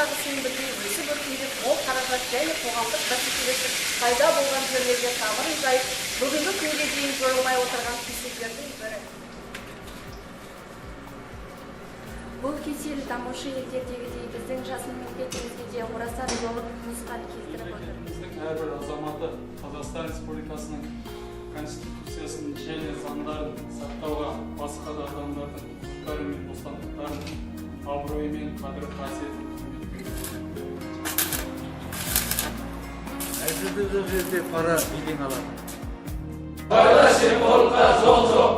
агысынын бірге өсіп өркендеп мол қаражат және қоғамдық бәсекелестік пайда болған жерлерге тамырын жайып, бүгінгі күнге дейін жойылмай отырған кеселдердің бірі. Бұл кесел дамушы елдердегідей біздің жас мемлекетімізге де орасан зор нұсқан келтіріп отыр. Әрбір азаматы Қазақстан Республикасының Конституциясын және заңдарын сақтауға, басқа да адамдардың құқықтары мен бостандықтарын абыроймен қадір-қасиетін Әзірді жерде пара билен алады. Сыбайлас жемқорлыққа жол жоқ.